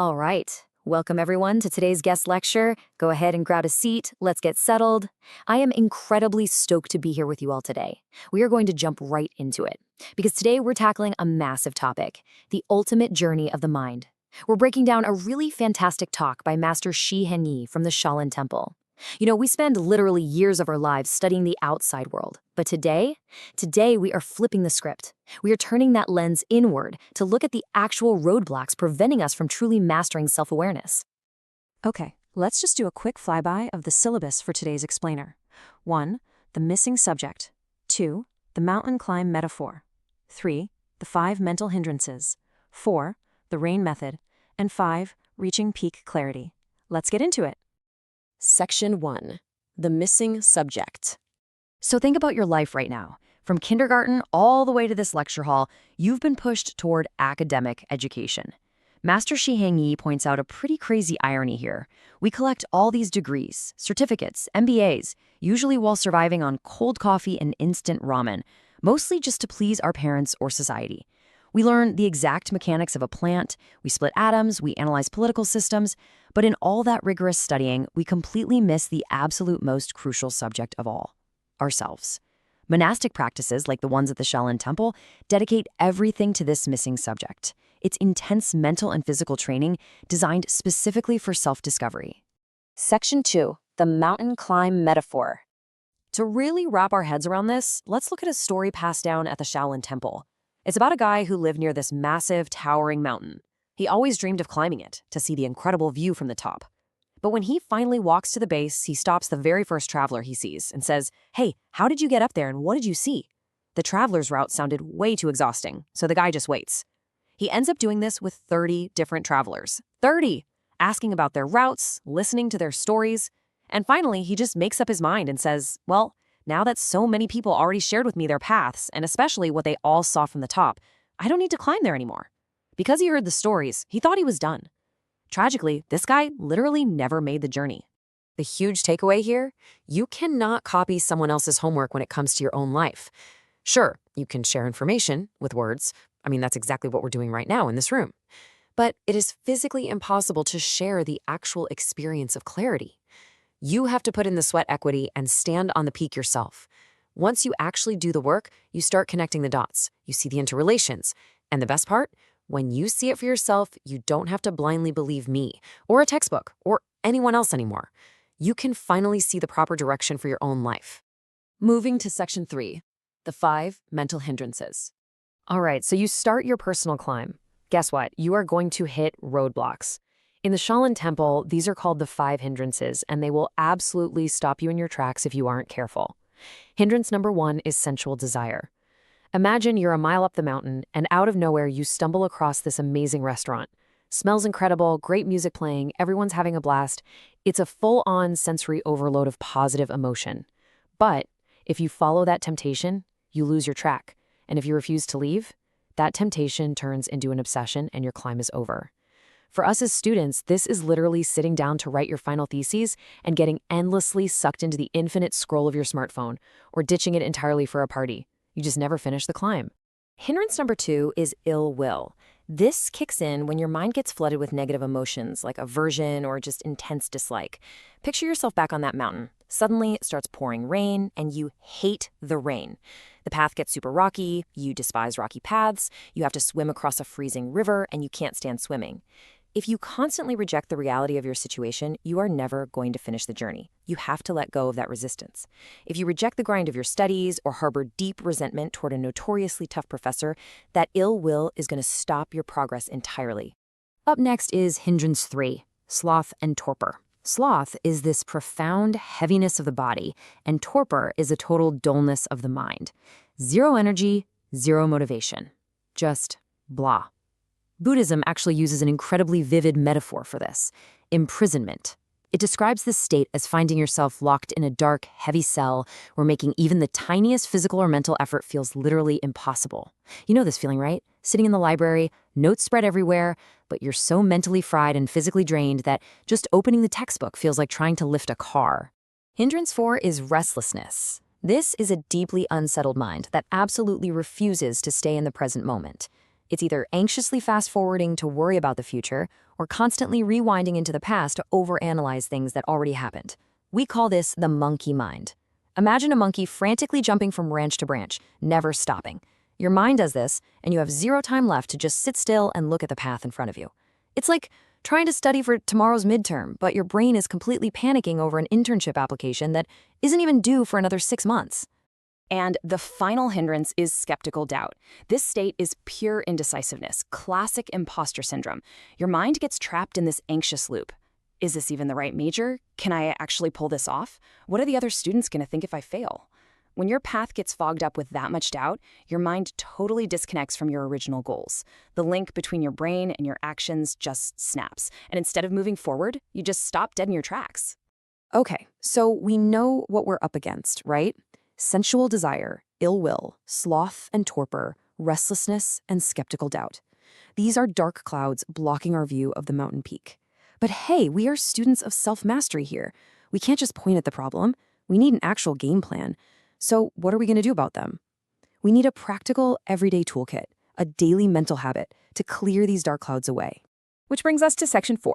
All right. Welcome, everyone, to today's guest lecture. Go ahead and grab a seat. Let's get settled. I am incredibly stoked to be here with you all today. We are going to jump right into it because today we're tackling a massive topic, the ultimate journey of the mind. We're breaking down a really fantastic talk by Master Shi Hengyi from the Shaolin Temple. We spend literally years of our lives studying the outside world. But today we are flipping the script. We are turning that lens inward to look at the actual roadblocks preventing us from truly mastering self-awareness. Okay, let's just do a quick flyby of the syllabus for today's explainer. 1. The missing subject. 2. The mountain climb metaphor. 3. The 5 mental hindrances. 4. The rain method. And 5. Reaching peak clarity. Let's get into it. Section 1. The missing subject. So think about your life right now. From kindergarten all the way to this lecture hall, you've been pushed toward academic education. Master Shi Hengyi points out a pretty crazy irony here. We collect all these degrees, certificates, MBAs, usually while surviving on cold coffee and instant ramen, mostly just to please our parents or society. We learn the exact mechanics of a plant, we split atoms, we analyze political systems, but in all that rigorous studying, we completely miss the absolute most crucial subject of all, ourselves. Monastic practices, like the ones at the Shaolin Temple, dedicate everything to this missing subject. It's intense mental and physical training designed specifically for self-discovery. Section 2. The mountain climb metaphor. To really wrap our heads around this, let's look at a story passed down at the Shaolin Temple. It's about a guy who lived near this massive, towering mountain. He always dreamed of climbing it to see the incredible view from the top. But when he finally walks to the base, he stops the very first traveler he sees and says, "Hey, how did you get up there and what did you see?" The traveler's route sounded way too exhausting, so the guy just waits. He ends up doing this with 30 different travelers. 30! Asking about their routes, listening to their stories, and finally he just makes up his mind and says, well, now that so many people already shared with me their paths, and especially what they all saw from the top, I don't need to climb there anymore. Because he heard the stories, he thought he was done. Tragically, this guy literally never made the journey. The huge takeaway here? You cannot copy someone else's homework when it comes to your own life. Sure, you can share information with words. I mean, that's exactly what we're doing right now in this room. But it is physically impossible to share the actual experience of clarity. You have to put in the sweat equity and stand on the peak yourself. Once you actually do the work, you start connecting the dots. You see the interrelations. And the best part? When you see it for yourself, you don't have to blindly believe me, or a textbook, or anyone else anymore. You can finally see the proper direction for your own life. Moving to Section 3, the 5 mental hindrances. All right, so you start your personal climb. Guess what? You are going to hit roadblocks. In the Shaolin Temple, these are called the 5 hindrances, and they will absolutely stop you in your tracks if you aren't careful. Hindrance number 1 is sensual desire. Imagine you're a mile up the mountain, and out of nowhere you stumble across this amazing restaurant. Smells incredible, great music playing, everyone's having a blast. It's a full-on sensory overload of positive emotion. But if you follow that temptation, you lose your track. And if you refuse to leave, that temptation turns into an obsession and your climb is over. For us as students, this is literally sitting down to write your final theses and getting endlessly sucked into the infinite scroll of your smartphone, or ditching it entirely for a party. You just never finish the climb. Hindrance number 2 is ill will. This kicks in when your mind gets flooded with negative emotions like aversion or just intense dislike. Picture yourself back on that mountain. Suddenly, it starts pouring rain, and you hate the rain. The path gets super rocky, you despise rocky paths, you have to swim across a freezing river, and you can't stand swimming. If you constantly reject the reality of your situation, you are never going to finish the journey. You have to let go of that resistance. If you reject the grind of your studies or harbor deep resentment toward a notoriously tough professor, that ill will is going to stop your progress entirely. Up next is hindrance 3, sloth and torpor. Sloth is this profound heaviness of the body, and torpor is a total dullness of the mind. Zero energy, zero motivation. Just blah. Buddhism actually uses an incredibly vivid metaphor for this: imprisonment. It describes this state as finding yourself locked in a dark, heavy cell where making even the tiniest physical or mental effort feels literally impossible. You know this feeling, right? Sitting in the library, notes spread everywhere, but you're so mentally fried and physically drained that just opening the textbook feels like trying to lift a car. Hindrance 4 is restlessness. This is a deeply unsettled mind that absolutely refuses to stay in the present moment. It's either anxiously fast-forwarding to worry about the future or constantly rewinding into the past to overanalyze things that already happened. We call this the monkey mind. Imagine a monkey frantically jumping from branch to branch, never stopping. Your mind does this, and you have zero time left to just sit still and look at the path in front of you. It's like trying to study for tomorrow's midterm, but your brain is completely panicking over an internship application that isn't even due for another 6 months. And the final hindrance is skeptical doubt. This state is pure indecisiveness, classic imposter syndrome. Your mind gets trapped in this anxious loop. Is this even the right major? Can I actually pull this off? What are the other students going to think if I fail? When your path gets fogged up with that much doubt, your mind totally disconnects from your original goals. The link between your brain and your actions just snaps. And instead of moving forward, you just stop dead in your tracks. Okay, so we know what we're up against, right? Sensual desire, ill will, sloth and torpor, restlessness, and skeptical doubt. These are dark clouds blocking our view of the mountain peak. But hey, we are students of self-mastery here. We can't just point at the problem. We need an actual game plan. So what are we going to do about them? We need a practical, everyday toolkit, a daily mental habit to clear these dark clouds away. Which brings us to section 4,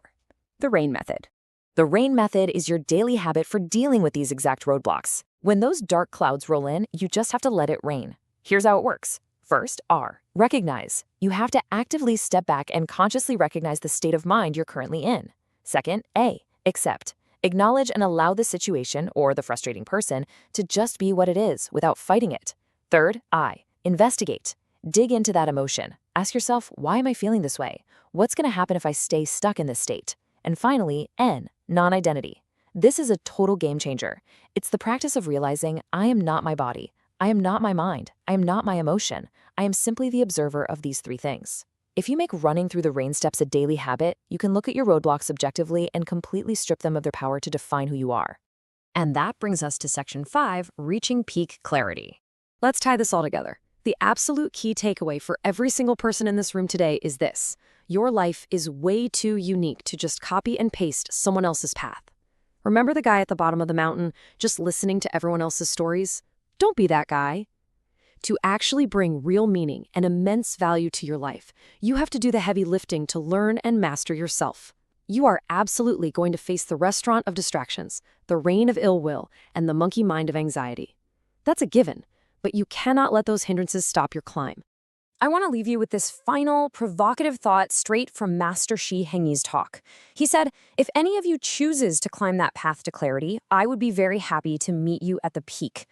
the RAIN method. The RAIN method is your daily habit for dealing with these exact roadblocks. When those dark clouds roll in, you just have to let it rain. Here's how it works. First, R, recognize. You have to actively step back and consciously recognize the state of mind you're currently in. Second, A, accept. Acknowledge and allow the situation or the frustrating person to just be what it is without fighting it. Third, I, investigate. Dig into that emotion. Ask yourself, why am I feeling this way? What's going to happen if I stay stuck in this state? And finally, N, non-identity. This is a total game changer. It's the practice of realizing I am not my body. I am not my mind. I am not my emotion. I am simply the observer of these 3 things. If you make running through the RAIN steps a daily habit, you can look at your roadblocks objectively and completely strip them of their power to define who you are. And that brings us to section 5, reaching peak clarity. Let's tie this all together. The absolute key takeaway for every single person in this room today is this: your life is way too unique to just copy and paste someone else's path. Remember the guy at the bottom of the mountain just listening to everyone else's stories? Don't be that guy. To actually bring real meaning and immense value to your life, you have to do the heavy lifting to learn and master yourself. You are absolutely going to face the restaurant of distractions, the reign of ill will, and the monkey mind of anxiety. That's a given, but you cannot let those hindrances stop your climb. I want to leave you with this final, provocative thought straight from Master Shi Hengyi's talk. He said, if any of you chooses to climb that path to clarity, I would be very happy to meet you at the peak.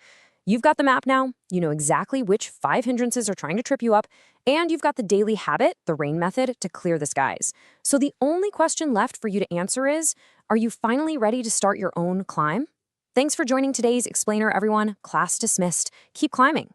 You've got the map now, you know exactly which 5 hindrances are trying to trip you up, and you've got the daily habit, the RAIN method, to clear the skies. So the only question left for you to answer is, are you finally ready to start your own climb? Thanks for joining today's Explainer, everyone. Class dismissed. Keep climbing.